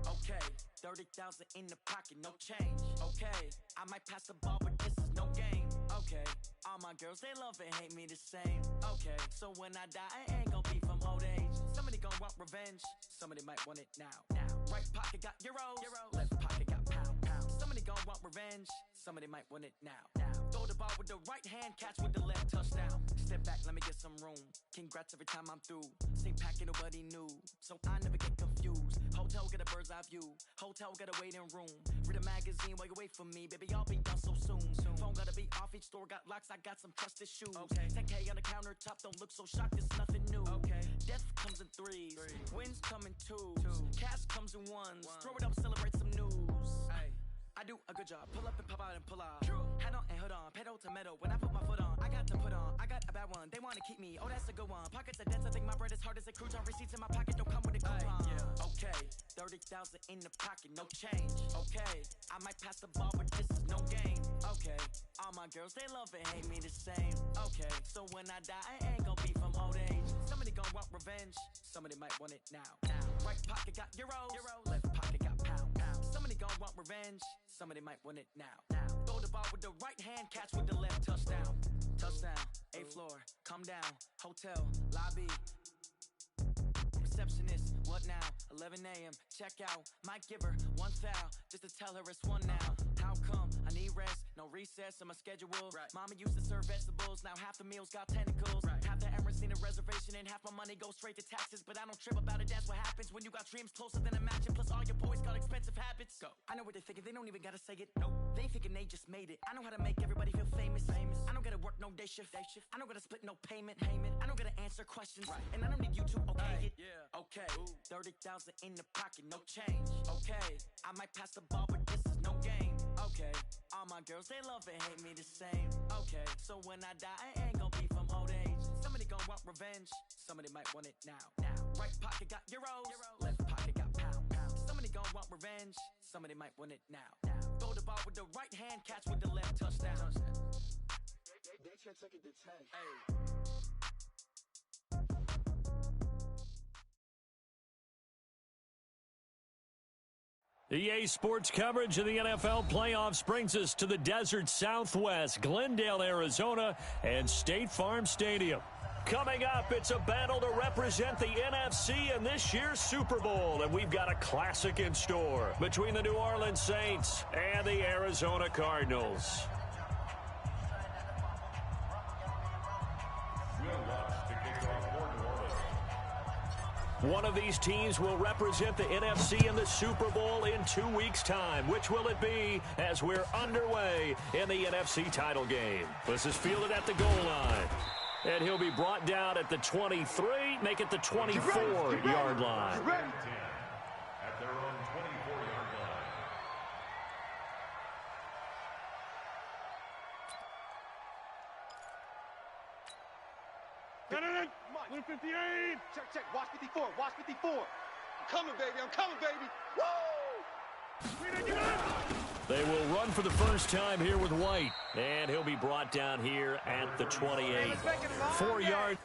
Okay, 30,000 in the pocket, no change. Okay, I might pass the ball, but this is no game. Okay, all my girls, they love and hate me the same. Okay, so when I die, I ain't gon' be from old age. Somebody gon' want revenge, somebody might want it now. Right pocket got euros, left pocket got pound. Somebody gon' want revenge, somebody might want it now. Throw the ball with the right hand, catch with the left, touchdown. Step back, let me get some room. Congrats every time I'm through. Same packet, nobody knew, so I never get confused. Hotel get a bird's eye view, hotel get a waiting room. Read a magazine while you wait for me, baby, I'll be done so soon. Phone gotta be off, each store got locks, I got some trusted shoes. 10K on the countertop, don't look so shocked, it's nothing new. Death comes in threes, wins come in twos, cash comes in ones. Throw it up, celebrate some news. I do a good job, pull up and pop out and pull out. Hat on and hood on, pedal to metal. When I put my foot on, I got to put on. I got a bad one, they wanna keep me. Oh, that's a good one. Pockets are dense, I think my bread is hard as a crouton. Receipts in my pocket don't come with a coupon. Okay, 30,000 in the pocket, no change. Okay, I might pass the ball, but this is no game. Okay, all my girls, they love and hate me the same. Okay, so when I die, I ain't gon' be from old age. Somebody gon' want revenge, somebody might want it now. Right pocket got euros, left pocket got pound. Somebody gon' want revenge, somebody might want it now. Throw the ball with the right hand, catch with the left, touchdown. Touchdown, 8th floor, come down, hotel, lobby. Receptionist, what now? 11 a.m., check out. Might give her one foul, just to tell her it's one now. How come? I need rest, no recess on my schedule. Mama used to serve vegetables, now half the meals got tentacles. Half the Emirates need a reservation and half my money goes straight to taxes. But I don't trip about it, that's what happens when you got dreams closer than a mansion. Plus all your boys got expensive habits. Go. I know what they're thinking, they don't even gotta say it. Nope. They thinking they just made it. I know how to make everybody feel famous. I don't gotta work no day shift. I don't gotta split no payment. I don't gotta answer questions. And I don't need you to okay it. Okay, 30,000 in the pocket, no change. Okay, I might pass the ball, but this is no game. Okay, all my girls, they love and hate me the same. Okay, so when I die, I ain't gon' be from old age. Somebody gon' want revenge, somebody might want it now. Right pocket got euros, left pocket got pound. Somebody gon' want revenge, somebody might want it now. Throw the ball with the right hand, catch with the left, touchdown. They can't take it to 10. EA Sports coverage of the NFL playoffs brings us to the desert Southwest, Glendale, Arizona, and State Farm Stadium. Coming up, it's a battle to represent the NFC in this year's Super Bowl, and we've got a classic in store between the New Orleans Saints and the Arizona Cardinals. One of these teams will represent the NFC in the Super Bowl in 2 weeks' time. Which will it be as we're underway in the NFC title game? This is fielded at the goal line. And he'll be brought down at the 23, make it the 24-yard line. At their own 24-yard line. Mike. 158. Check. Watch 54. Watch 54. I'm coming, baby. Woo! They will run for the first time here with White. And he'll be brought down here at the 28. 4 yards.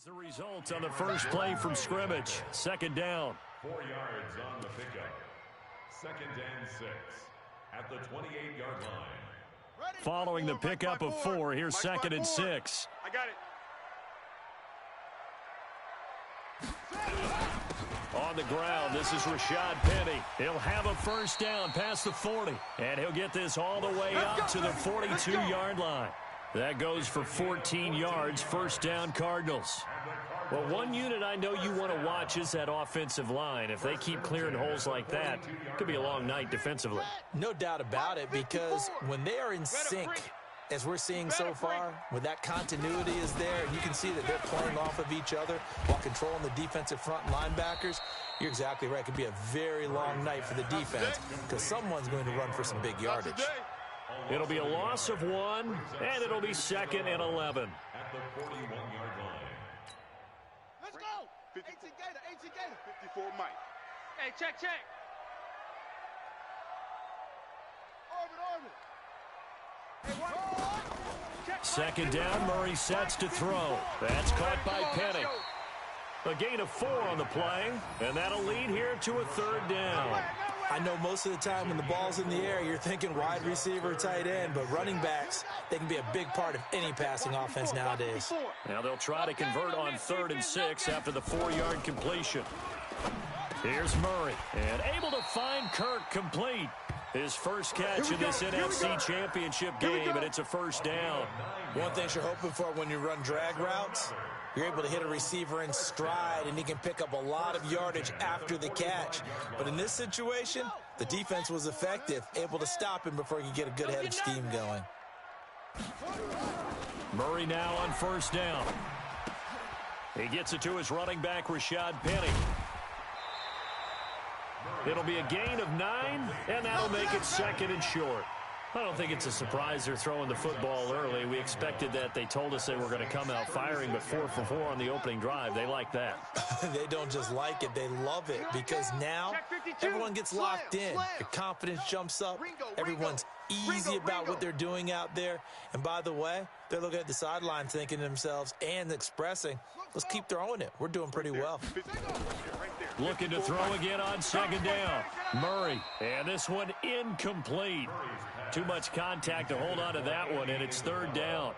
The result on the first play from scrimmage. Second down. 4 yards on the pickup. 2nd and 6 at the 28-yard line. Following the pickup of 4, here's 2nd and 6. I got it. On the ground, this is Rashad Penny. He'll have a first down past the 40. And he'll get this all the way up to the 42-yard line. That goes for 14 yards, first down Cardinals. Well, one unit I know you want to watch is that offensive line. If they keep clearing holes like that, it could be a long night defensively. No doubt about it, because when they are in sync, as we're seeing so far, when that continuity is there, and you can see that they're playing off of each other while controlling the defensive front linebackers, you're exactly right. It could be a very long night for the defense because someone's going to run for some big yardage. It'll be a loss of 1, and it'll be 2nd and 11. At the 41-yard line. Let's go. 18 Gator. 54 Mike. Hey, check. Second down, Murray sets to throw. That's caught by Penny. A gain of 4 on the play, and that'll lead here to a 3rd down. I know most of the time when the ball's in the air, you're thinking wide receiver, tight end, but running backs, they can be a big part of any passing offense nowadays. Now they'll try to convert on 3rd and 6 after the 4-yard completion. Here's Murray, and able to find Kirk complete. His first catch in this NFC Championship game, and it's a 1st down. One thing you're hoping for when you run drag routes, you're able to hit a receiver in stride, and he can pick up a lot of yardage after the catch. But in this situation, the defense was effective, able to stop him before he could get a good head of steam going. Murray now on 1st down. He gets it to his running back, Rashad Penny. It'll be a gain of 9, and that'll make it 2nd and short. I don't think it's a surprise they're throwing the football early. We expected that. They told us they were going to come out firing, but 4 for 4 on the opening drive. They like that. They don't just like it, they love it, because now everyone gets locked in. Their confidence jumps up. Everyone's easy about what they're doing out there. And by the way, they're looking at the sideline thinking to themselves and expressing, let's keep throwing it. We're doing pretty well. Looking to throw again on 2nd down. Murray, and this one incomplete. Too much contact to hold on to that one, and it's 3rd down.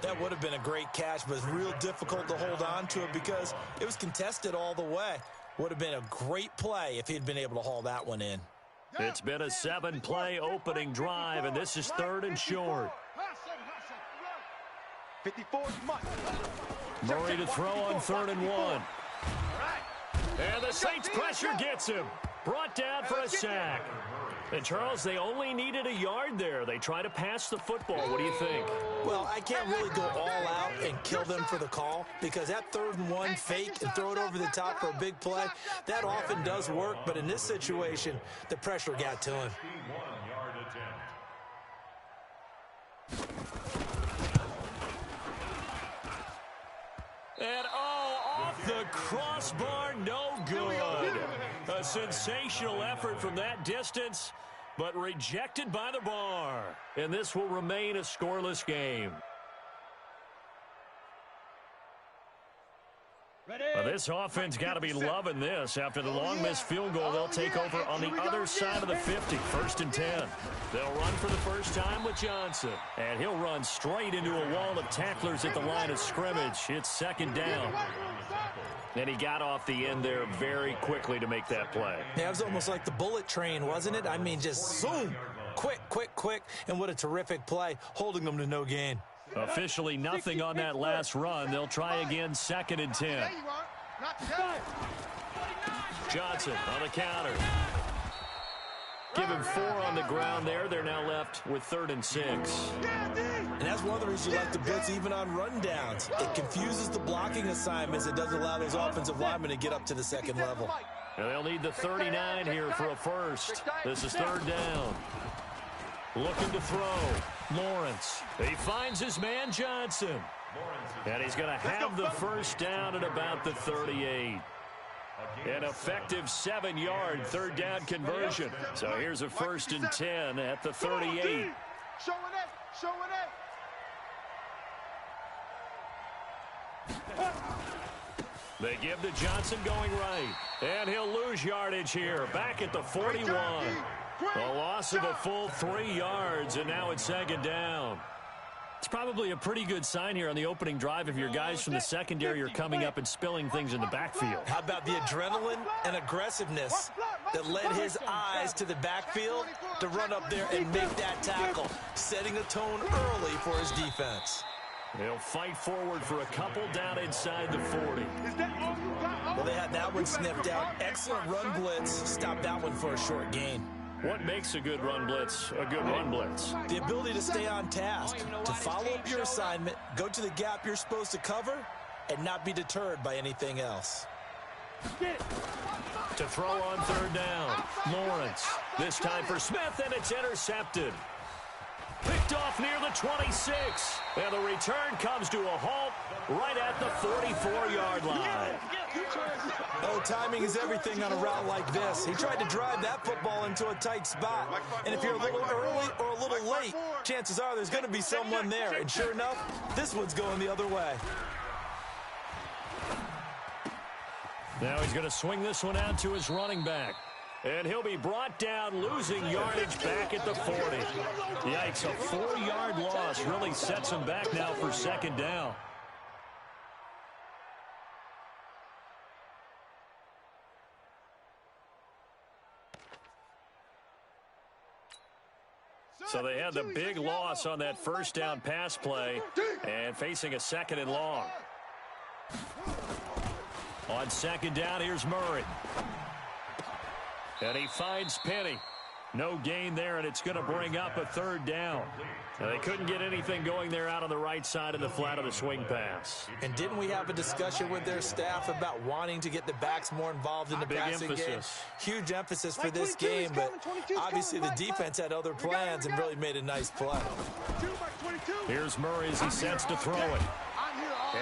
That would have been a great catch, but it's real difficult to hold on to it because it was contested all the way. Would have been a great play if he'd been able to haul that one in. It's been a 7-play opening drive, and this is 3rd and short. 54 Mike. Murray to throw on 3rd and 1. And the Saints pressure gets him. Brought down for a sack. And, Charles, they only needed a yard there. They try to pass the football. What do you think? Well, I can't really go all out and kill them for the call because that 3rd and 1 fake and throw it over the top for a big play, that often does work. But in this situation, the pressure got to him. And, off the crossbar, no good. A sensational effort from that distance, but rejected by the bar. And this will remain a scoreless game. This offense got to be loving this. After the long missed field goal, they'll take over on the other side of the 50, 1st and 10. They'll run for the first time with Johnson, and he'll run straight into a wall of tacklers at the line of scrimmage. It's 2nd down. And he got off the end there very quickly to make that play. Yeah, it was almost like the bullet train, wasn't it? I mean, just zoom, quick, and what a terrific play, holding them to no gain. Officially nothing on that last run. They'll try again, 2nd and 10. Johnson on the counter. Give him 4 on the ground there. They're now left with 3rd and 6. And that's one of the reasons you like the blitz even on rundowns. It confuses the blocking assignments. It doesn't allow those offensive linemen to get up to the 2nd level. And they'll need the 39 here for a 1st. This is 3rd down. Looking to throw. Lawrence. He finds his man Johnson. And he's going to have the 1st down at about the 38. An effective 7-yard 3rd down conversion. So here's a 1st and 10 at the 38. They give to Johnson going right. And he'll lose yardage here. Back at the 41. A loss of a full 3 yards, and now it's 2nd down. It's probably a pretty good sign here on the opening drive if your guys from the secondary are coming up and spilling things in the backfield. How about the adrenaline and aggressiveness that led his eyes to the backfield to run up there and make that tackle, setting a tone early for his defense. They'll fight forward for a couple down inside the 40. Well, they had that one sniffed out. Excellent run blitz. Stopped that one for a short gain. What makes a good run blitz a good run blitz? The ability to stay on task, to follow up your assignment, go to the gap you're supposed to cover, and not be deterred by anything else. To throw on 3rd down, Lawrence. This time for Smith, and it's intercepted. Picked off near the 26. And the return comes to a halt right at the 44-yard line. Oh, timing is everything on a route like this. He tried to drive that football into a tight spot. And if you're a little early or a little late, chances are there's going to be someone there. And sure enough, this one's going the other way. Now he's going to swing this one out to his running back. And he'll be brought down, losing yardage back at the 40. Yikes, a 4-yard loss really sets him back now for second down. So they had the big loss on that first down pass play and facing a second and long. On second down, here's Murray. And he finds Penny. No gain there, and it's going to bring up a third down. Now, they couldn't get anything going there out on the right side of the flat of the swing pass. And didn't we have a discussion with their staff about wanting to get the backs more involved in the passing game? Huge emphasis for this game, but obviously the defense had other plans and really made a nice play. Here's Murray as he sets to throw it.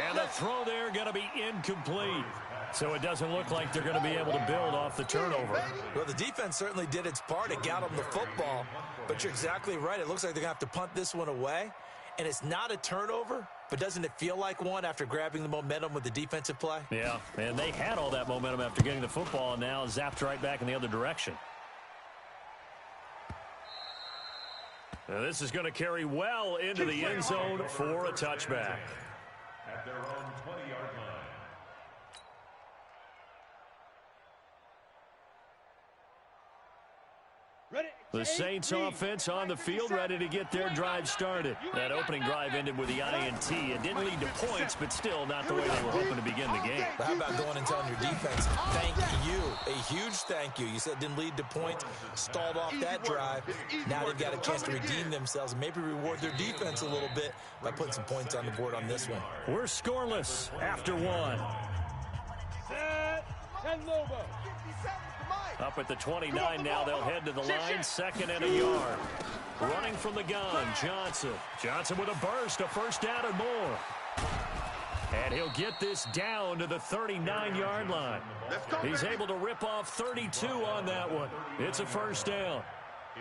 And the throw there going to be incomplete. So it doesn't look like they're going to be able to build off the turnover. Well, the defense certainly did its part. It got them the football. But you're exactly right. It looks like they're going to have to punt this one away. And it's not a turnover, but doesn't it feel like one after grabbing the momentum with the defensive play? Yeah, and they had all that momentum after getting the football, and now zapped right back in the other direction. Now this is going to carry well into the end zone for a touchback. At their own 20-yard line. The Saints offense on the field, ready to get their drive started. That opening drive ended with the INT. It didn't lead to points, but still not the way they were hoping to begin the game. But how about going and telling your defense, thank you, a huge thank you. You said it didn't lead to points, stalled off that drive. Now they've got a chance to redeem themselves and maybe reward their defense a little bit by putting some points on the board on this one. We're scoreless after one. Up at the 29 now, they'll head to the line, second and a yard. Running from the gun, Johnson. Johnson with a burst, a first down and more. And he'll get this down to the 39-yard line. He's able to rip off 32 on that one. It's a first down.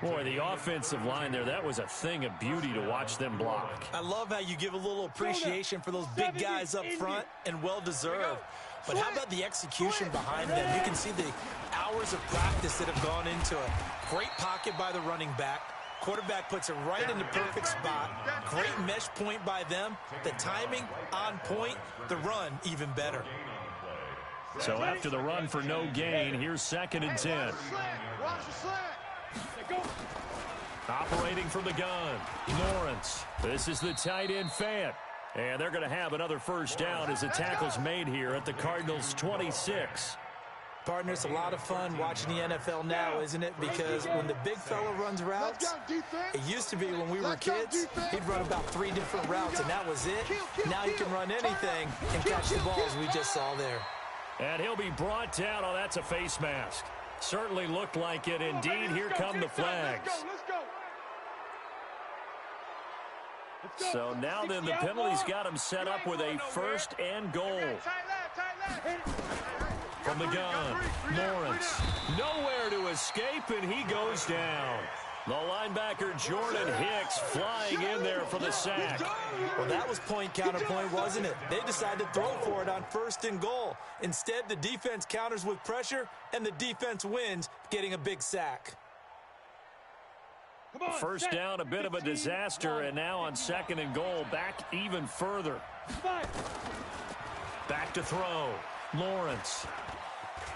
Boy, the offensive line there, that was a thing of beauty to watch them block. I love how you give a little appreciation for those big guys up front, and well-deserved. But how about the execution behind them? You can see the hours of practice that have gone into it. Great pocket by the running back. Quarterback puts it right in the perfect spot. Great mesh point by them. The timing on point. The run even better. So after the run for no gain, here's second and 10. Operating from the gun, Lawrence. This is the tight end, Fant. And they're going to have another first down as the tackle's made here at the Cardinals' 26. Partner, it's a lot of fun watching the NFL now, isn't it? Because when the big fella runs routes, it used to be when we were kids, he'd run about 3 different routes, and that was it. Now he can run anything and catch the balls we just saw there. And he'll be brought down. Oh, that's a face mask. Certainly looked like it. Indeed, here come the flags. So now then the penalty's got him set up with a first and goal. From the gun, Lawrence. Nowhere to escape, and he goes down. The linebacker, Jordan Hicks, flying in there for the sack. Well, that was point counterpoint, wasn't it? They decided to throw for it on first and goal. Instead, the defense counters with pressure, and the defense wins, getting a big sack. First down, a bit of a disaster, and now on second and goal, back even further. Back to throw, Lawrence.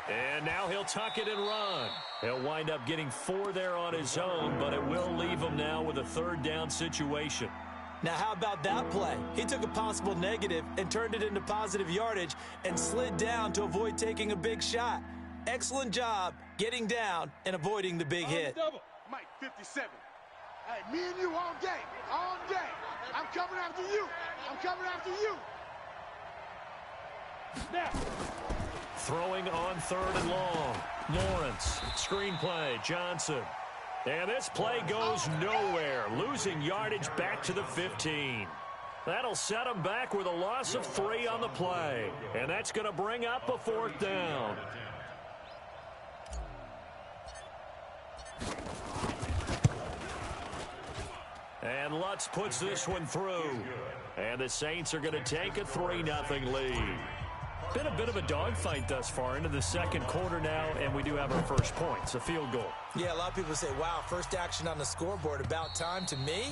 And now he'll tuck it and run. He'll wind up getting 4 there on his own, but it will leave him now with a third down situation. Now, how about that play? He took a possible negative and turned it into positive yardage and slid down to avoid taking a big shot. Excellent job getting down and avoiding the big hit. Mike 57. Hey, me and you all day. All day. I'm coming after you. I'm coming after you. Now. Throwing on third and long. Lawrence. Screenplay. Johnson. And this play goes nowhere, losing yardage back to the 15. That'll set them back with a loss of 3 on the play. And that's going to bring up a 4th down. And Lutz puts this one through. And the Saints are going to take a 3-0 lead. Been a bit of a dogfight thus far into the second quarter now, and we do have our first points, a field goal. Yeah, a lot of people say, wow, first action on the scoreboard, about time. To me,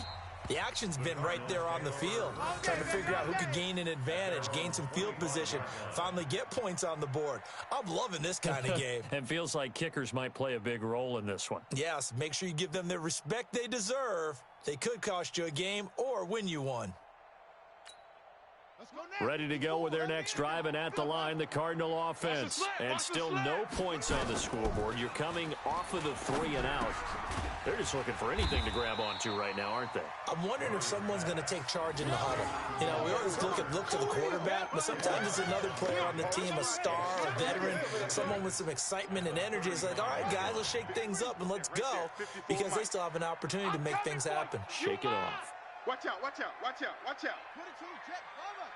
the action's been right there on the field, trying to figure out who could gain an advantage, gain some field position, finally get points on the board. I'm loving this kind of game. It feels like kickers might play a big role in this one. Yes, make sure you give them the respect they deserve. They could cost you a game or win you one. Ready to go with their next drive, and at the line, the Cardinal offense. And still no points on the scoreboard. You're coming off of the 3 and out. They're just looking for anything to grab onto right now, aren't they? I'm wondering if someone's going to take charge in the huddle. You know, we always look to the quarterback, but sometimes it's another player on the team, a star, a veteran, someone with some excitement and energy. It's like, all right, guys, let's shake things up and let's go, because they still have an opportunity to make things happen. Shake it off. Watch out, watch out, watch out, watch out. 22, Jet Bomber.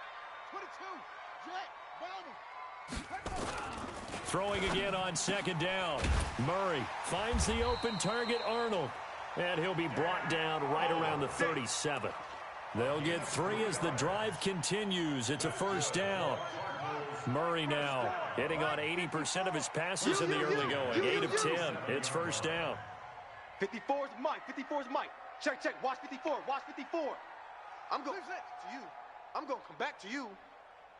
22, Jet Bomber. Throwing again on 2nd down. Murray finds the open target, Arnold. And he'll be brought down right around the 37. They'll get 3 as the drive continues. It's a 1st down. Murray now hitting on 80% of his passes in the early going. 8 of 10. It's 1st down. 54's Mike, 54's Mike. Check, check, watch 54, watch 54. I'm going to you. I'm going to come back to you.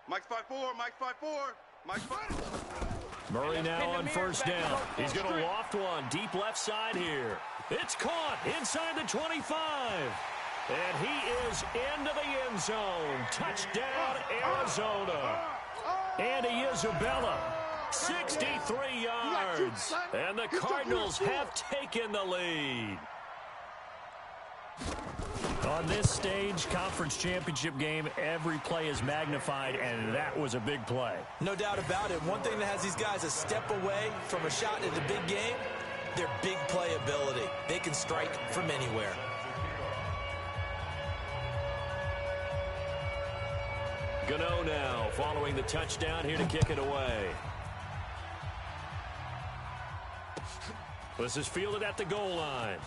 Mike's 5'4", Mike's 5'4", Mike's 5'4". Murray now on 1st down. He's going to loft one deep left side here. It's caught inside the 25. And he is into the end zone. Touchdown, Arizona. Andy Isabella, 63 yards. And the Cardinals have taken the lead. On this stage, conference championship game, every play is magnified, and that was a big play. No doubt about it. One thing that has these guys a step away from a shot at a big game, their big play ability. They can strike from anywhere. Gano now following the touchdown here to kick it away. This is fielded at the goal line.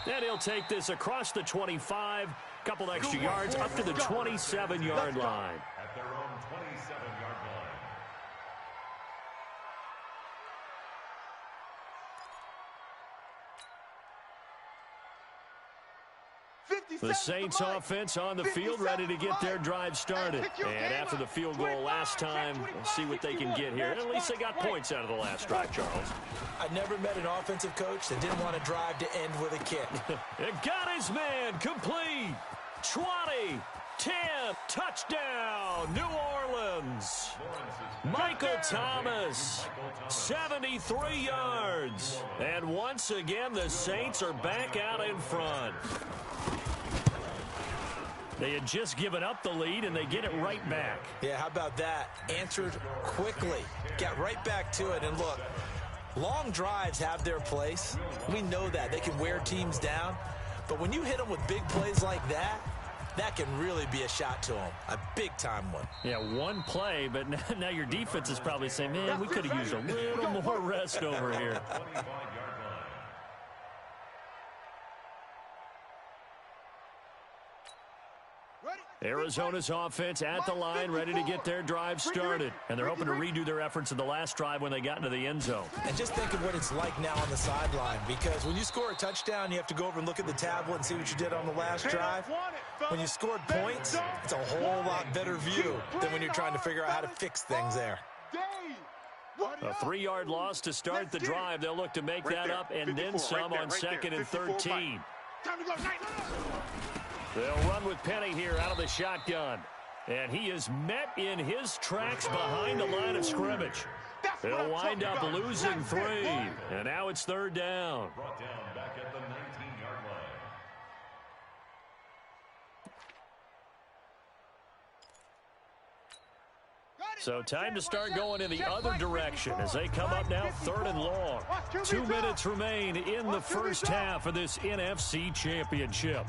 And he'll take this across the 25, couple extra yards up to the 27-yard line. At their own 27-yard line. The Saints offense on the field, ready to get their drive started. And after the field goal last time, we'll see what they can get here. At least they got points out of the last drive, Charles. I never met an offensive coach that didn't want to drive to end with a kick. It got his man complete. 20, 10, touchdown, New Orleans. Michael Thomas, 73 yards. And once again, the Saints are back out in front. They had just given up the lead, and they get it right back. Yeah, how about that? Answered quickly. Got right back to it. And look, long drives have their place. We know that. They can wear teams down. But when you hit them with big plays like that, that can really be a shot to them. A big-time one. Yeah, one play, but now your defense is probably saying, man, we could have used a little more rest over here. Arizona's offense at the line, ready to get their drive started. And they're hoping to redo their efforts in the last drive when they got into the end zone. And just think of what it's like now on the sideline, because when you score a touchdown, you have to go over and look at the tablet and see what you did on the last drive. When you scored points, it's a whole lot better view than when you're trying to figure out how to fix things there. A 3-yard loss to start the drive. They'll look to make that up and then some on 2nd and 13. They'll run with Penny here out of the shotgun. And he is met in his tracks behind the line of scrimmage. They'll wind up losing 3. And now it's 3rd down. Brought down back at the 19-yard line. So time to start going in the other direction as they come up now 3rd and long. 2 minutes remain in the first half of this NFC Championship.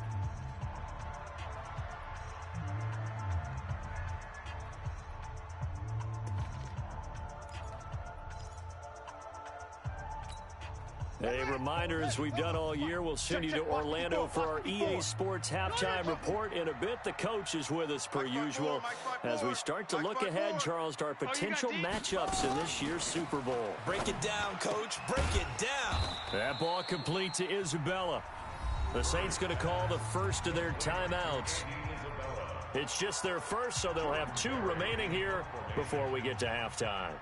A reminder, as we've done all year, we'll send you to Orlando for our EA Sports halftime report in a bit. The coach is with us per usual as we start to look ahead, Charles, to our potential matchups in this year's Super Bowl. Break it down, Coach. Break it down. That ball complete to Isabella. The Saints going to call the first of their timeouts. It's just their first, so they'll have 2 remaining here before we get to halftime.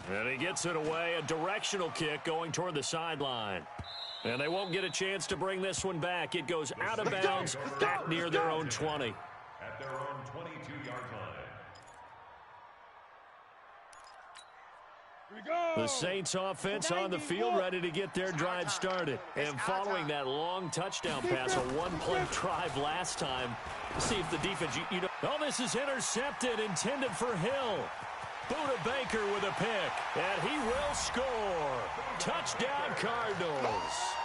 And he gets it away, a directional kick going toward the sideline. And they won't get a chance to bring this one back. It goes out of bounds, back near their own 20. At their own 22-yard line. The Saints offense on the field, ready to get their drive started. And following that long touchdown pass, a one-play drive last time. See if the defense, oh, this is intercepted, intended for Hill. Buda Baker with a pick, and he will score. Touchdown, Cardinals.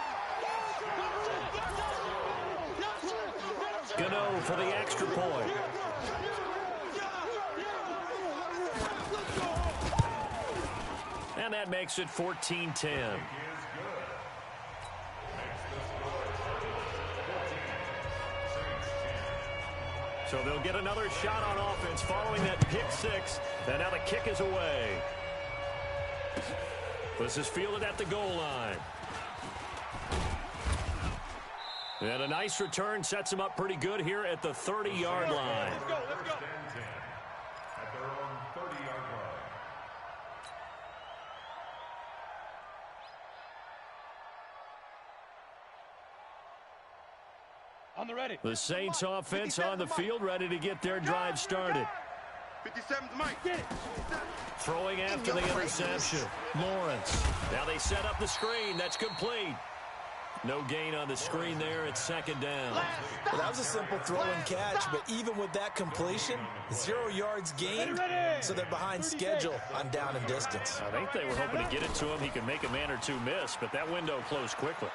Gano for the extra point. And that makes it 14-10. So they'll get another shot on offense following that pick 6. And now the kick is away. This is fielded at the goal line. And a nice return sets him up pretty good here at the 30-yard line. Let's go. At their own 30-yard line. On the ready. The Saints offense on the field, ready to get their drive started. 57's Mike. Throwing after the interception. Lawrence. Now they set up the screen. That's complete. No gain on the screen there. It's 2nd down. Well, that was a simple throw and catch, but even with that completion, 0 yards gained, so they're behind schedule on down and distance. I think they were hoping to get it to him. He could make a man or 2 miss, but that window closed quickly.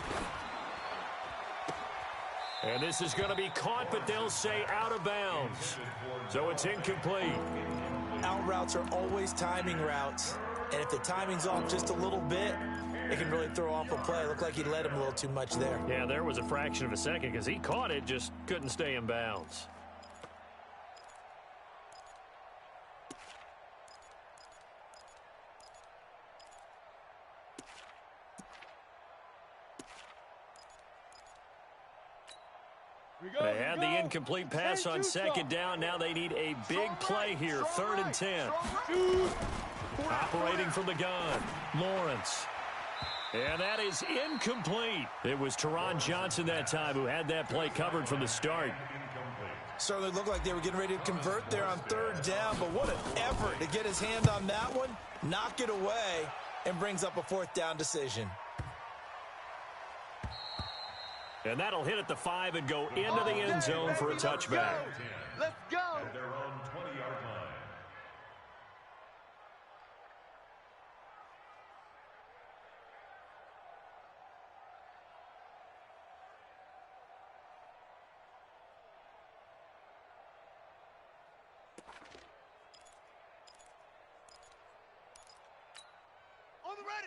And this is going to be caught, but they'll say out of bounds. So it's incomplete. Out routes are always timing routes, and if the timing's off just a little bit, it can really throw off a play. It looked like he led him a little too much there. Yeah, there was a fraction of a second because he caught it, just couldn't stay in bounds. They had the incomplete pass on 2nd down. Now they need a big play here. 3rd and 10. Operating from the gun, Lawrence. And that is incomplete. It was Teron Johnson that time who had that play covered from the start. Certainly looked like they were getting ready to convert there on 3rd down, but what an effort to get his hand on that one, knock it away, and brings up a 4th down decision. And that'll hit at the 5 and go into the end zone for a touchback. Let's go. At their own 20-yard line.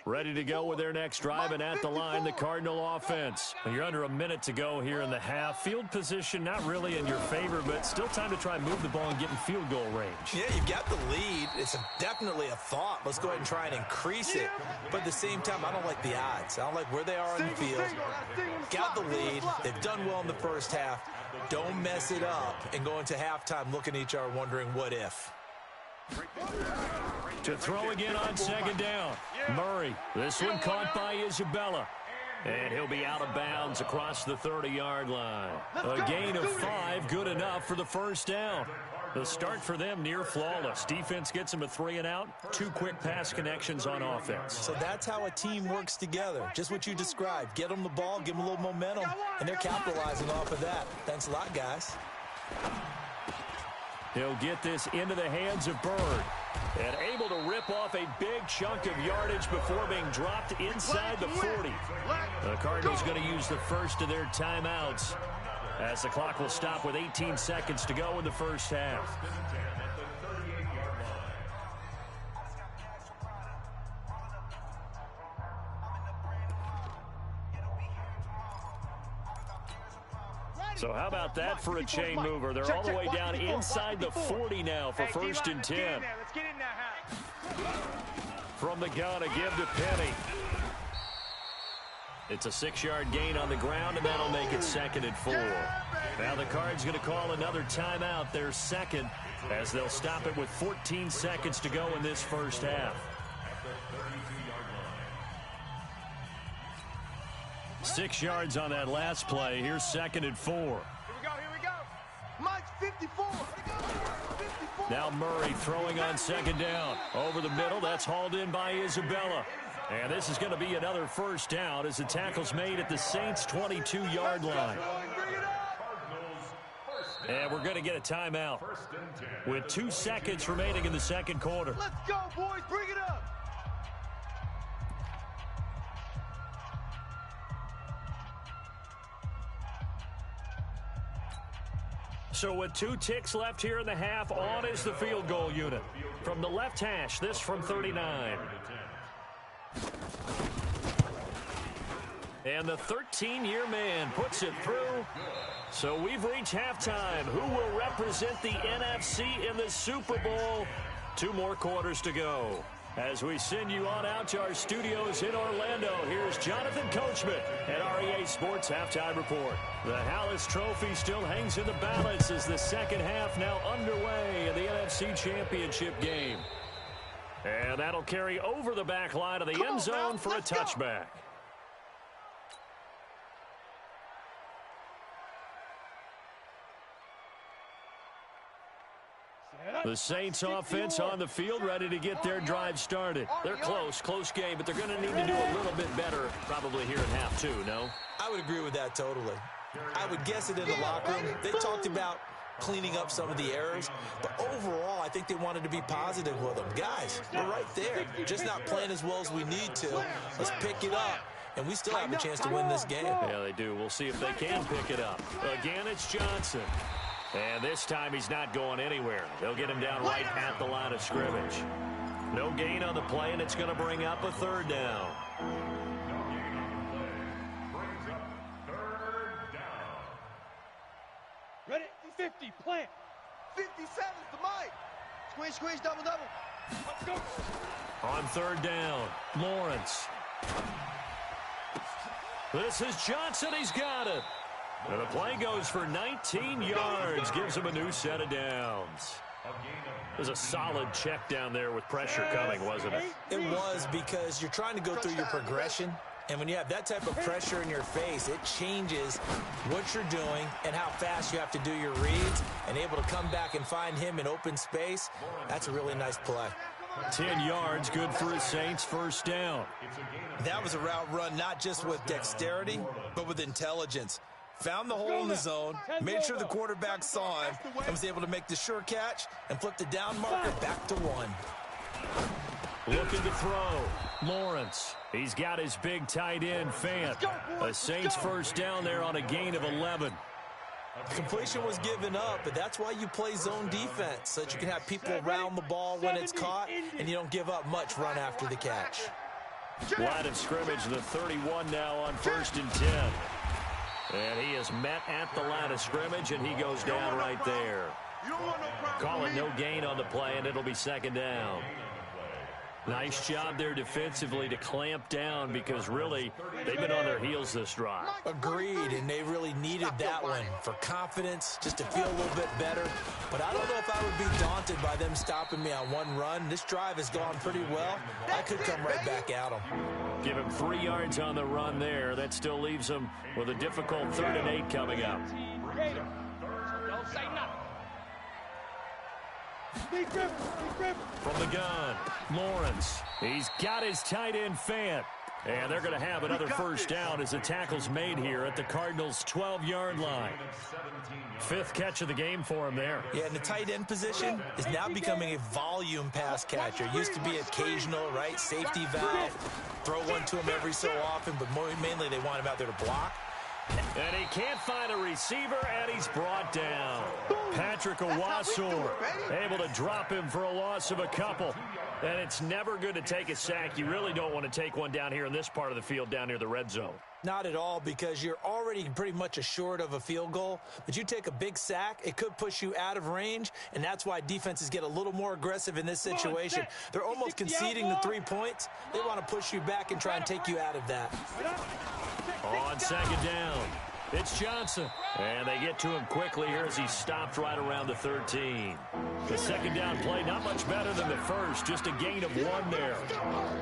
Ready to go with their next drive, and at the line, the Cardinal offense. You're under a minute to go here in the half. Field position not really in your favor, but still time to try and move the ball and get in field goal range. Yeah, you've got the lead. It's definitely a thought. Let's go ahead and try and increase it. But at the same time, I don't like the odds. I don't like where they are on the field. Got the lead. They've done well in the first half. Don't mess it up and go into halftime looking at each other wondering what if. To throw again on 2nd down. Murray. This one caught by Isabella. And he'll be out of bounds across the 30-yard line. A gain of 5, good enough for the first down. The start for them near flawless. Defense gets them a 3 and out. 2 quick pass connections on offense. So that's how a team works together. Just what you described. Get them the ball, give them a little momentum, and they're capitalizing off of that. Thanks a lot, guys. He'll get this into the hands of Bird. And able to rip off a big chunk of yardage before being dropped inside the 40. The Cardinals going to use the first of their timeouts, as the clock will stop with 18 seconds to go in the first half. So how about that for a chain mover? They're all the way down inside the 40 now for first and 10. Let's get in there, From the gun, a give to Penny. It's a 6-yard gain on the ground, and that'll make it 2nd and 4. Now the Cards going to call another timeout, their second, as they'll stop it with 14 seconds to go in this first half. 6 yards on that last play. Here's 2nd and 4. Here we go. Mike's 54. 54. Now Murray throwing on 2nd down. Over the middle, that's hauled in by Isabella. And this is going to be another first down as the tackle's made at the Saints' 22-yard line. And we're going to get a timeout with 2 seconds remaining in the second quarter. Let's go, boys. Bring it up. So with 2 ticks left here in the half, on is the field goal unit. From the left hash, this from 39. And the 13-year man puts it through. So we've reached halftime. Who will represent the NFC in the Super Bowl? 2 more quarters to go. As we send you on out to our studios in Orlando, here's Jonathan Coachman at REA Sports Halftime Report. The Hallis Trophy still hangs in the balance as the second half now underway in the NFC Championship game. And that'll carry over the back line of the end zone for a touchback. The Saints offense on the field, ready to get their drive started. They're close game, but they're going to need to do a little bit better probably here in half 2, no? I would agree with that totally. I would guess it in the locker room. They talked about cleaning up some of the errors, but overall, I think they wanted to be positive with them. Guys, we're right there, just not playing as well as we need to. Let's pick it up, and we still have a chance to win this game. Yeah, they do. We'll see if they can pick it up. Again, it's Johnson. And this time he's not going anywhere. They'll get him down right at the line of scrimmage. No gain on the play, and it's going to bring up a 3rd down. Ready? 50, plant. 57's the mic. Squeeze, double. Let's go. On 3rd down, Lawrence. This is Johnson. He's got it. And the play goes for 19 yards, gives him a new set of downs. It was a solid check down there with pressure coming, wasn't it? It was, because you're trying to go through your progression, and when you have that type of pressure in your face, it changes what you're doing and how fast you have to do your reads, and able to come back and find him in open space. That's a really nice play. 10 yards, good for a Saints first down. That was a route run not just with dexterity, but with intelligence. Found the hole in the zone, made sure the quarterback saw him, and was able to make the sure catch and flip the down marker back to 1. Looking to throw. Lawrence. He's got his big tight end, Fant. A Saints first down there on a gain of 11. Completion was given up, but that's why you play zone defense, so that you can have people around the ball when it's caught, and you don't give up much run after the catch. Line of scrimmage, the 31 now on 1st and 10. And he is met at the line of scrimmage, and he goes down right there. Call it no gain on the play, and it'll be 2nd down. Nice job there defensively to clamp down, because really they've been on their heels this drive. Agreed, and they really needed that one for confidence, just to feel a little bit better. But I don't know if I would be daunted by them stopping me on one run. This drive has gone pretty well. I could come right back at them. Give him 3 yards on the run there. That still leaves him with a difficult 3rd and 8 coming up. Don't say nothing. From the gun, Lawrence. He's got his tight end Fant. And they're going to have another first down as the tackle's made here at the Cardinals' 12-yard line. 5th catch of the game for him there. Yeah, and the tight end position is now becoming a volume pass catcher. Used to be occasional, right? Safety valve. Throw one to him every so often, but mainly they want him out there to block. And he can't find a receiver, and he's brought down. Patrick Owasor able to drop him for a loss of a couple. And it's never good to take a sack. You really don't want to take one down here in this part of the field, down near the red zone. Not at all, because you're already pretty much assured of a field goal. But you take a big sack, it could push you out of range, and that's why defenses get a little more aggressive in this situation. They're almost conceding the 3 points. They want to push you back and try and take you out of that. On second down, it's Johnson. And they get to him quickly here as he stopped right around the 13. The second down play, not much better than the first, just a gain of 1 there.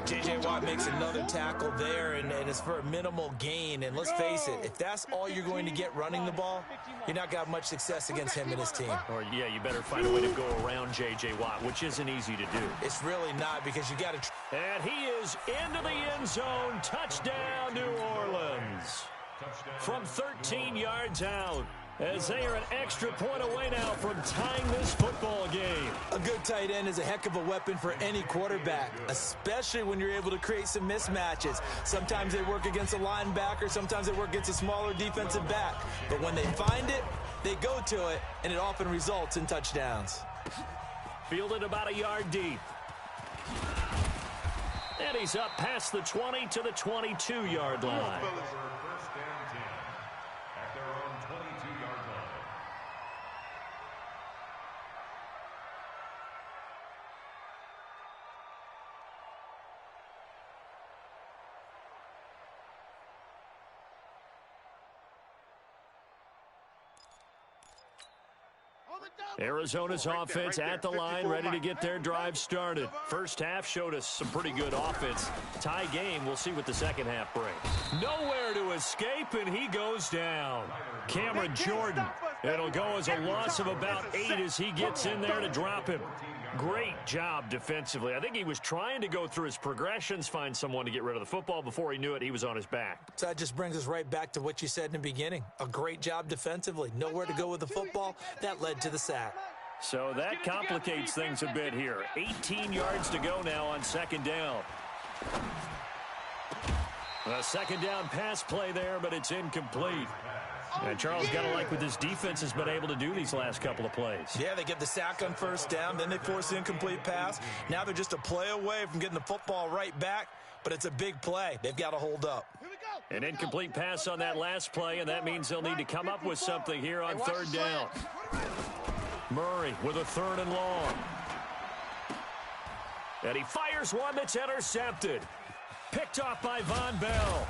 J.J. Watt makes another tackle there, and it's for a minimal gain. And let's face it, if that's all you're going to get running the ball, you're not going to have much success against him and his team. Or, yeah, you better find a way to go around J.J. Watt, which isn't easy to do. It's really not, because you got to... And he is into the end zone. Touchdown, New Orleans. From 13 yards out, as they are an extra point away now from tying this football game. A good tight end is a heck of a weapon for any quarterback, especially when you're able to create some mismatches. Sometimes they work against a linebacker, sometimes they work against a smaller defensive back. But when they find it, they go to it, and it often results in touchdowns. Fielded about a yard deep. And he's up past the 20 to the 22-yard line. Arizona's offense at the line, ready to get their drive started. First half showed us some pretty good offense. Tie game, we'll see what the second half brings. Nowhere to escape, and he goes down. Cameron Jordan. It'll go as a loss of about 8 as he gets in there to drop him. Great job defensively. I think he was trying to go through his progressions, find someone to get rid of the football. Before he knew it, he was on his back. So that just brings us right back to what you said in the beginning. A great job defensively. Nowhere to go with the football. That led to the sack. So that complicates things a bit here. 18 yards to go now on second down. A second down pass play there, but it's incomplete. And Charles, got to like what this defense has been able to do these last couple of plays. Yeah, they get the sack on first down, then they force the incomplete pass. Now they're just a play away from getting the football right back, but it's a big play. They've got to hold up. An incomplete pass on that last play, and that means they'll need to come up with something here on third down. Murray with a 3rd and long. And he fires one that's intercepted. Picked off by Von Bell.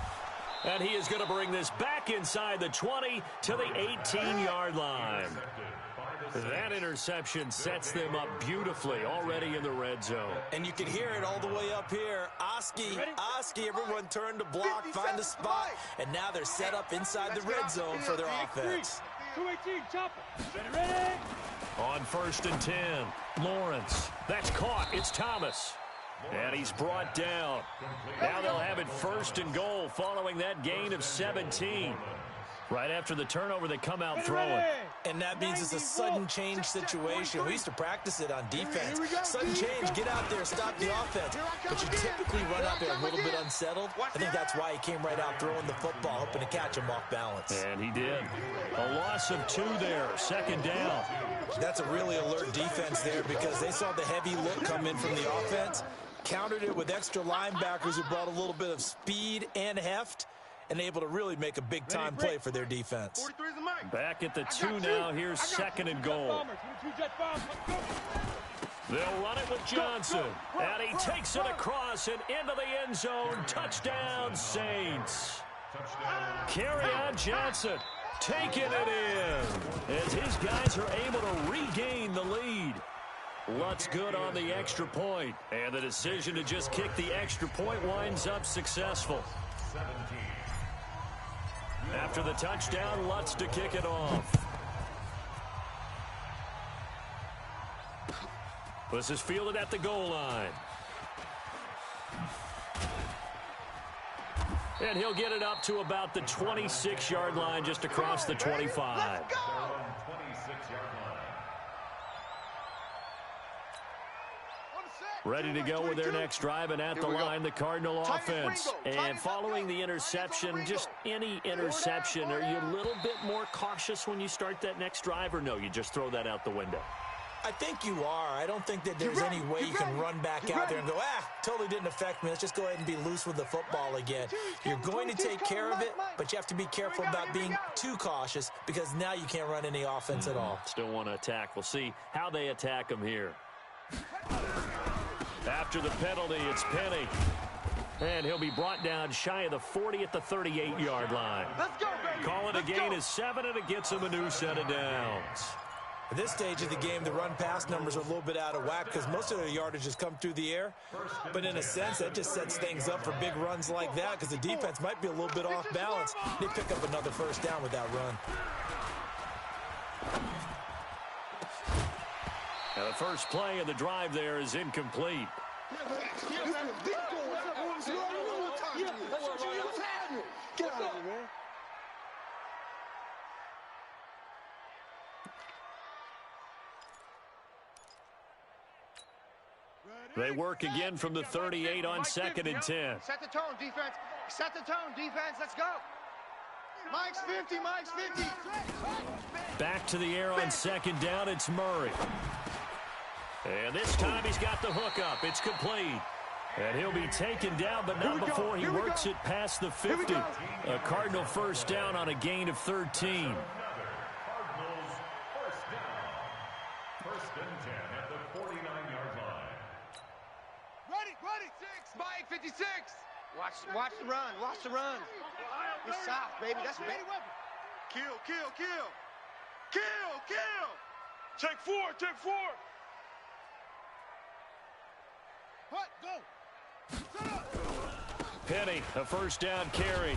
And he is going to bring this back inside the 20 to the 18-yard line. That interception sets them up beautifully already in the red zone. And you can hear it all the way up here. Oski, everyone turned to block, find a spot, and now they're set up inside the red zone for their offense. 218, chopper. Ready? On 1st and 10, Lawrence. That's caught. It's Thomas. And he's brought down. Now they'll have it 1st and goal following that gain of 17. Right after the turnover, they come out throwing. And that means it's a sudden change situation. We used to practice it on defense. Sudden change, get out there, stop the offense. But you typically run out there a little bit unsettled. I think that's why he came right out throwing the football, hoping to catch him off balance. And he did. A loss of 2 there, second down. That's a really alert defense there because they saw the heavy look come in from the offense, countered it with extra linebackers who brought a little bit of speed and heft, and able to really make a big-time play for their defense. Back at the 2 now. Here's 2nd and goal. They'll run it with Johnson. And he takes it across and into the end zone. Touchdown, Saints. Kerryon Johnson taking it in as his guys are able to regain the lead. Lutz good on the extra point. And the decision to just kick the extra point winds up successful. After the touchdown, Lutz to kick it off. This is fielded at the goal line. And he'll get it up to about the 26-yard line, just across the 25. Ready to go with their next drive, and at the line, the Cardinal offense. And following the interception, just any interception, are you a little bit more cautious when you start that next drive, or no, you just throw that out the window? I think you are. I don't think that there's any way you can run back out there and go, totally didn't affect me. Let's just go ahead and be loose with the football again. You're going to take care of it, but you have to be careful about being too cautious because now you can't run any offense at all. Still want to attack. We'll see how they attack them here. After the penalty, it's Penny. And he'll be brought down shy of the 40 at the 38-yard line. Let's go, baby. Call it a gain is 7, and it gets him a new set of downs. At this stage of the game, the run-pass numbers are a little bit out of whack because most of their yardage has come through the air. But in a sense, that just sets things up for big runs like that because the defense might be a little bit off balance. They pick up another first down with that run. Now the first play of the drive there is incomplete. Get out of here, man. They work again from the 38 on 2nd and 10. Set the tone, defense. Set the tone, defense. Let's go. Mike's 50, Mike's 50. Back to the air on 2nd down, it's Murray. And this time he's got the hook up. It's complete. And he'll be taken down, but not before he works it past the 50. A Cardinal first down on a gain of 13. Cardinals first down. First and 10 at the 49-yard line. Ready, 6. Mike, 56. Watch the run, watch the run. It's south, baby. That's ready. Kill. Check 4. What? Go. Penny, a first down carry.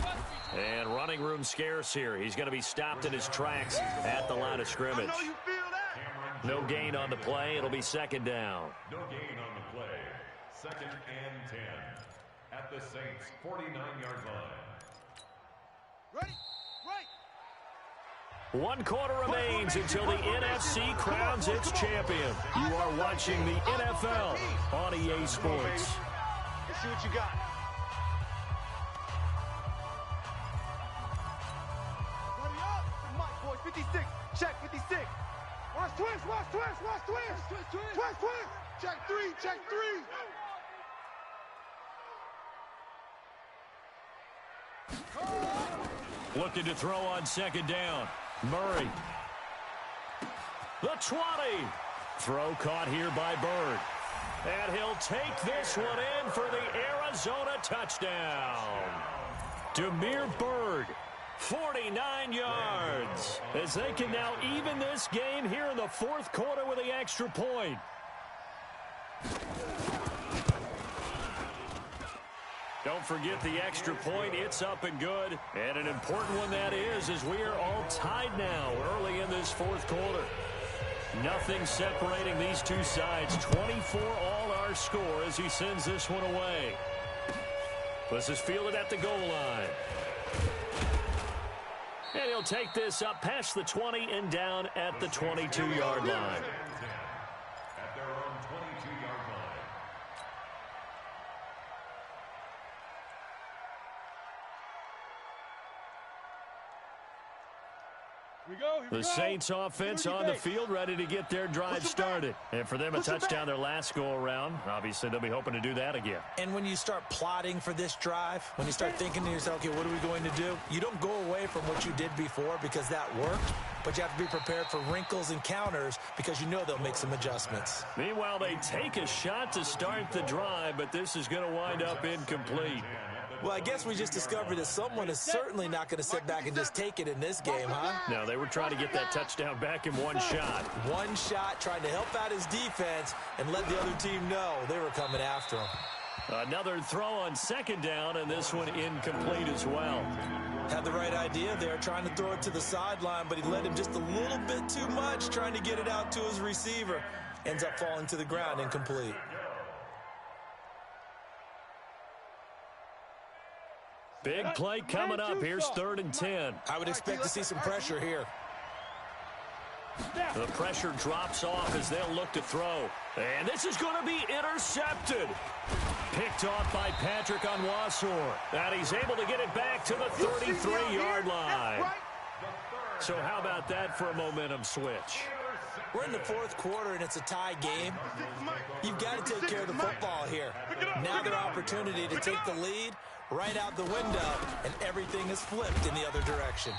And running room scarce here. He's going to be stopped in his tracks at the line of scrimmage. I know you feel that. No gain on the play. It'll be 2nd down. No gain on the play. 2nd and 10 at the Saints' 49-yard line. Ready, right. 1 quarter remains until the NFC crowns its champion. You are watching the NFL on EA Sports. Let's see what you got. Ready up. Mike, boys, 56. Check 56. Watch twist. Check 3. Looking to throw on 2nd down. Murray. The 20. Throw caught here by Bird. And he'll take this one in for the Arizona touchdown. Demir Bird, 49 yards. As they can now even this game here in the 4th quarter with the extra point. Don't forget the extra point. It's up and good. And an important one that is, as we are all tied now early in this 4th quarter. Nothing separating these two sides. 24 all our score as he sends this one away. This is fielded at the goal line. And he'll take this up past the 20 and down at the 22-yard line. At their own 22-yard line. The Saints offense on the field, ready to get their drive started. And for them, a touchdown their last go-around. Obviously, they'll be hoping to do that again. And when you start plotting for this drive, when you start thinking to yourself, okay, what are we going to do? You don't go away from what you did before because that worked, but you have to be prepared for wrinkles and counters because you know they'll make some adjustments. Meanwhile, they take a shot to start the drive, but this is going to wind up incomplete. Well, I guess we just discovered that someone is certainly not going to sit back and just take it in this game, huh? No, they were trying to get that touchdown back in one shot. One shot, trying to help out his defense and let the other team know they were coming after him. Another throw on 2nd down, and this one incomplete as well. Had the right idea there, trying to throw it to the sideline, but he led him just a little bit too much, trying to get it out to his receiver. ends up falling to the ground incomplete. Big play coming up. Here's 3rd and 10. I would expect to see some pressure here. The pressure drops off as they'll look to throw. And this is going to be intercepted. Picked off by Patrick Onwuasor. And he's able to get it back to the 33-yard line. So how about that for a momentum switch? We're in the 4th quarter, and it's a tie game. You've got to take care of the football here. Now their opportunity to take the lead right out the window, and everything is flipped in the other direction.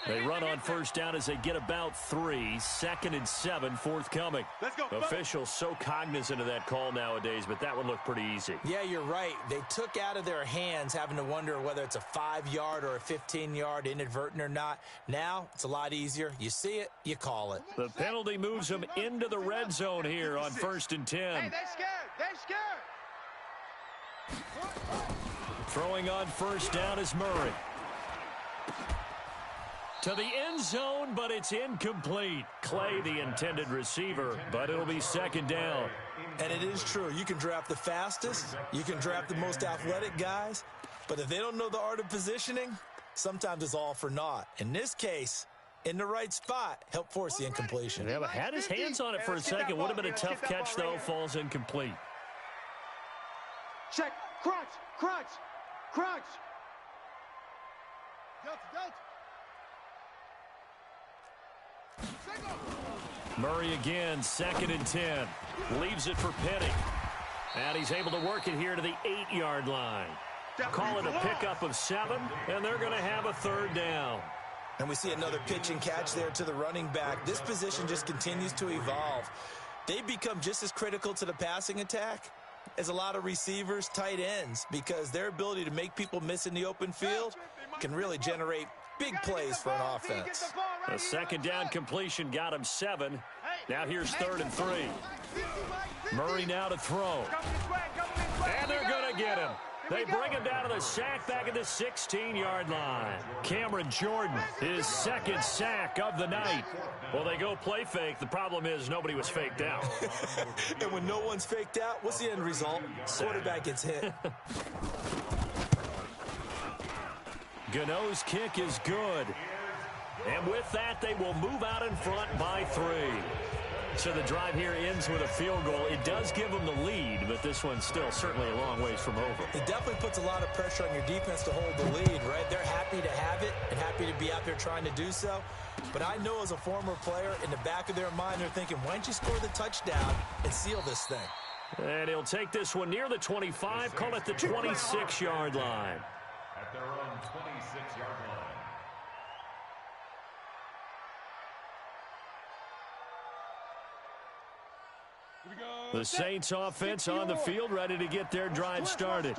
They run on 1st down as they get about 3. 2nd and 7 forthcoming. Officials so cognizant of that call nowadays, but that one looked pretty easy. Yeah, you're right. They took out of their hands having to wonder whether it's a 5-yard or a 15-yard inadvertent or not. Now it's a lot easier. You see it, you call it. The penalty moves them into the red zone here on 1st and 10. Hey, they're scared. They're scared. Throwing on 1st down is Murray. To the end zone, but it's incomplete. Clay, the intended receiver, but it'll be 2nd down. And it is true. You can draft the fastest. You can draft the most athletic guys. But if they don't know the art of positioning, sometimes it's all for naught. In this case, in the right spot, help force the incompletion. Yeah, but had his hands on it for a second. Would have been a tough catch, though. Falls incomplete. Check. Crunch. Crunch. Crunch. Murray again, 2nd and 10. Leaves it for Penny. And he's able to work it here to the 8-yard line. Call it a pickup of 7, and they're going to have a 3rd down. And we see another pitch and catch there to the running back. This position just continues to evolve. They become just as critical to the passing attack as a lot of receivers, tight ends, because their ability to make people miss in the open field can really generate big plays for an offense. The 2nd down completion got him 7. Now here's 3rd and 3. Murray now to throw. And they're going to get him. They bring him down to the sack back at the 16-yard line. Cameron Jordan, his 2nd sack of the night. Well, they go play fake. The problem is nobody was faked out. And when no one's faked out, what's the end result? Quarterback gets hit. Gano's kick is good. And with that, they will move out in front by 3. So the drive here ends with a field goal. It does give them the lead, but this one's still certainly a long ways from over. It definitely puts a lot of pressure on your defense to hold the lead, right? They're happy to have it and happy to be out there trying to do so. But I know as a former player, in the back of their mind, they're thinking, why don't you score the touchdown and seal this thing? And he'll take this one near the 25, call it the 26-yard line. At their own 26-yard line. The Saints offense on the field, ready to get their drive started.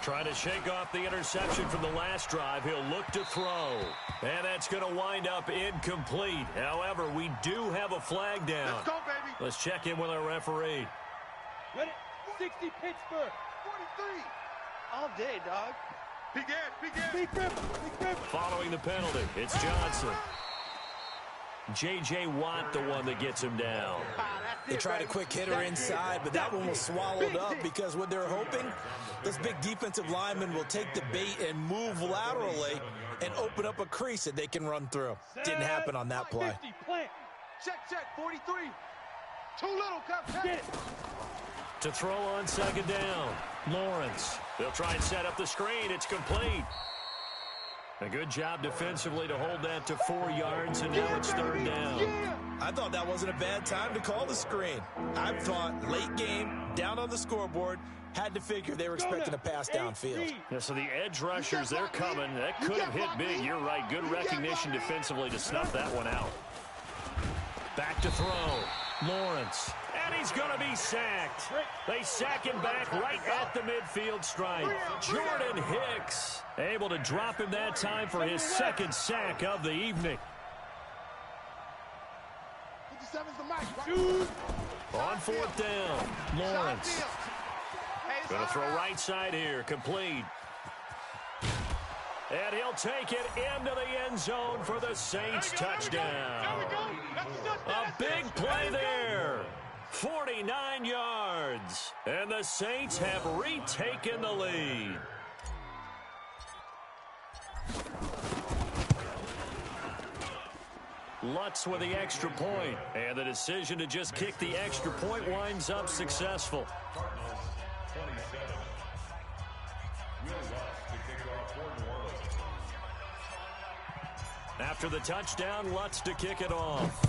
Trying to shake off the interception from the last drive. He'll look to throw. And that's going to wind up incomplete. However, we do have a flag down. Let's go, baby. Let's check in with our referee. Ready? 60 Pittsburgh. 43. All day, dog. Big ass. Big ass. Following the penalty, it's Johnson. J.J. Watt, the one that gets him down. They tried a quick hitter inside, but that one was swallowed up because what they're hoping, this big defensive lineman will take the bait and move laterally and open up a crease that they can run through. Didn't happen on that play. Check. 43. Too little, Captain. To throw on 2nd down, Lawrence. They'll try and set up the screen. It's complete. A good job defensively to hold that to 4 yards, and now it's 3rd down. I thought that wasn't a bad time to call the screen. I thought late game, down on the scoreboard, had to figure they were expecting a pass downfield. Yeah, so the edge rushers, they're coming. That could have hit big. You're right. Good recognition defensively to snuff that one out. Back to throw. Lawrence. And he's going to be sacked. They sack him back right at the midfield stripe. Jordan Hicks able to drop him that time for his 2nd sack of the evening. 57's the mic. On 4th down, Lawrence. Going to throw right side here, complete. And he'll take it into the end zone for the Saints touchdown. A big play there. 49 yards. And the Saints have retaken the lead. Lutz with the extra point. And the decision to just kick the extra point winds up successful. After the touchdown, Lutz to kick it off.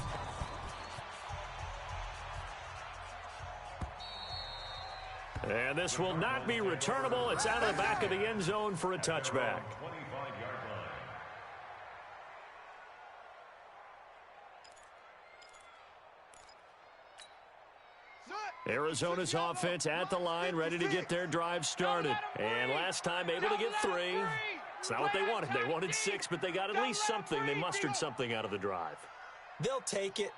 And this will not be returnable. It's out of the back of the end zone for a touchback. Arizona's offense at the line, ready to get their drive started. And last time able to get 3. It's not what they wanted. They wanted 6, but they got at least something. They mustered something out of the drive. They'll take it.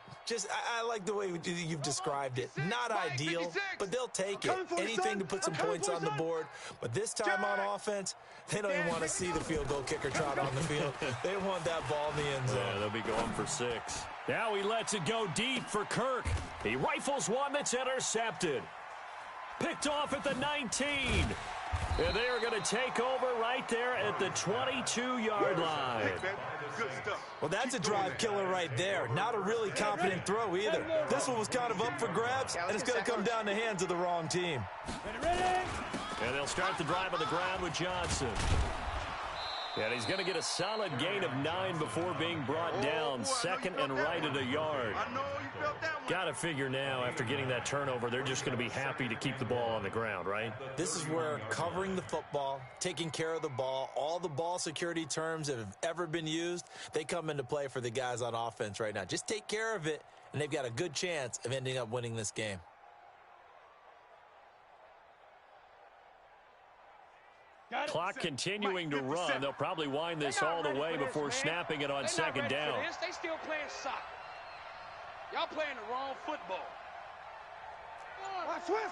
I like the way you've described it. Not ideal, but they'll take it. Anything to put some points on the board. But this time on offense, they don't even want to see the field goal kicker trot on the field. They want that ball in the end zone. Yeah, they'll be going for 6. Now he lets it go deep for Kirk. He rifles one that's intercepted. Picked off at the 19. And they are going to take over right there at the 22-yard line. Well, that's a drive killer right there. Not a really confident throw either. This one was kind of up for grabs, and it's going to come down the hands of the wrong team. And they'll start the drive on the ground with Johnson. And he's going to get a solid gain of 9 before being brought down. Second and right at a yard. Got to figure now, after getting that turnover, they're just going to be happy to keep the ball on the ground, right? This is where covering the football, taking care of the ball, all the ball security terms that have ever been used, they come into play for the guys on offense right now. Just take care of it, and they've got a good chance of ending up winning this game. Clock continuing to run. They'll probably wind this all the way before snapping it on second down. They still playing soccer. Y'all playing the wrong football. Watch switch.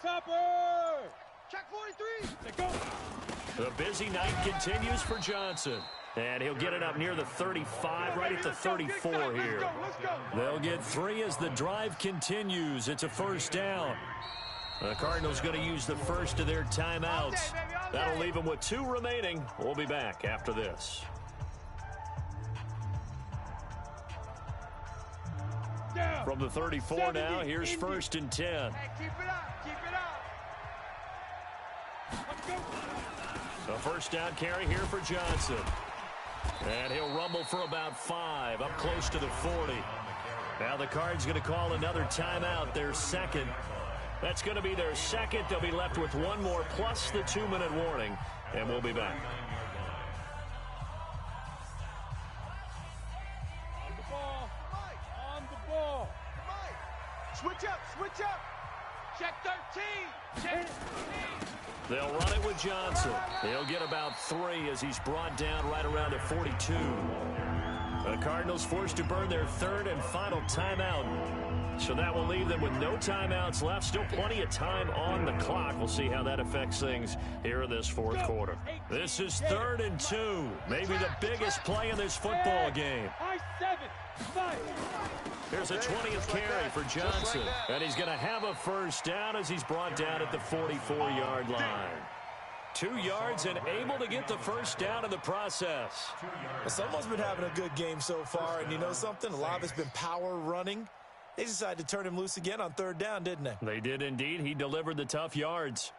Topper. Check 43. Let's go. The busy night continues for Johnson. And he'll get it up near the 35, right at the 34 here. Let's go. They'll get 3 as the drive continues. It's a first down. The Cardinals going to use the first of their timeouts. That'll leave them with 2 remaining. We'll be back after this. From the 34 now, here's first and 10. Hey, keep it up. Let's go. A first down carry here for Johnson. And he'll rumble for about 5, up close to the 40. Now the Cards going to call another timeout, their second. That's going to be their second. They'll be left with 1 more plus the 2-minute warning, and we'll be back. On the ball. Switch up. Check 13. They'll run it with Johnson. He'll get about 3 as he's brought down right around the 42. The Cardinals forced to burn their 3rd and final timeout. So that will leave them with no timeouts left. Still plenty of time on the clock. We'll see how that affects things here in this 4th quarter. This is 3rd and 2. Maybe the biggest play in this football game. Here's a 20th carry for Johnson. And he's going to have a first down as he's brought down at the 44-yard line. 2 yards and able to get the first down in the process. Well, someone's been having a good game so far, and you know something? A lot of it's been power running. They decided to turn him loose again on 3rd down, didn't they? They did indeed. He delivered the tough yards.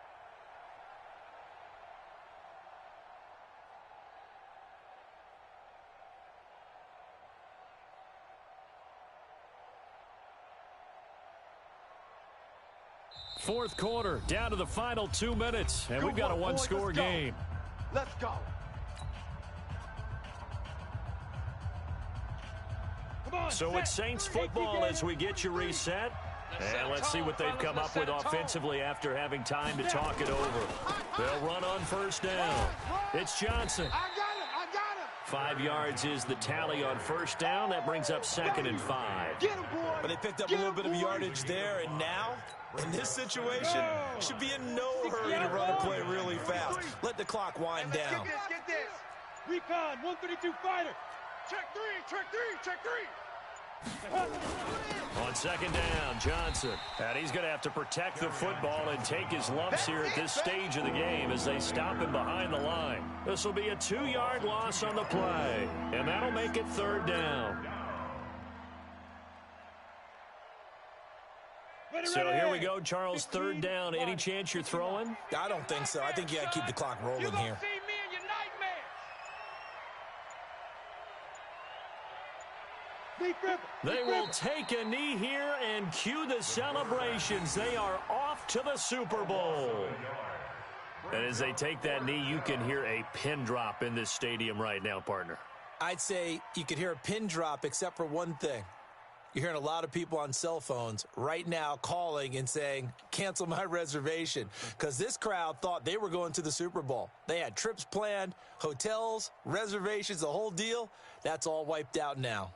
Fourth quarter, down to the final 2 minutes, and we've got a one-score game. Let's go. So it's Saints football as we get you reset. And let's see what they've come up with offensively after having time to talk it over. They'll run on first down. It's Johnson. I got him. 5 yards is the tally on first down. That brings up 2nd and 5. Get him, boy. But they picked up a little bit of yardage there, and now, in this situation, should be in no hurry to run a play really fast. Let the clock wind down. Get this. Recon, 132 fighter. Check three. On 2nd down, Johnson. And he's going to have to protect the football and take his lumps here at this stage of the game as they stop him behind the line. This will be a 2-yard loss on the play, and that'll make it 3rd down. So here we go, Charles, 3rd down. Any chance you're throwing? I don't think so. I think you got to keep the clock rolling here. See me in your nightmares. They will take a knee here and cue the celebrations. They are off to the Super Bowl. And as they take that knee, you can hear a pin drop in this stadium right now, partner. I'd say you could hear a pin drop except for one thing. You're hearing a lot of people on cell phones right now calling and saying, cancel my reservation, because this crowd thought they were going to the Super Bowl. They had trips planned, hotels, reservations, the whole deal. That's all wiped out now.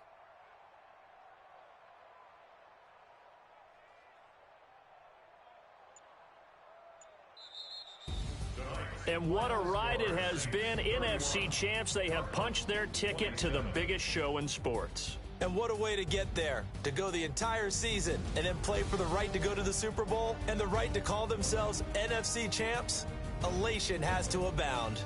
And what a ride it has been. NFC champs, they have punched their ticket to the biggest show in sports. And what a way to get there, to go the entire season and then play for the right to go to the Super Bowl and the right to call themselves NFC champs. Elation has to abound.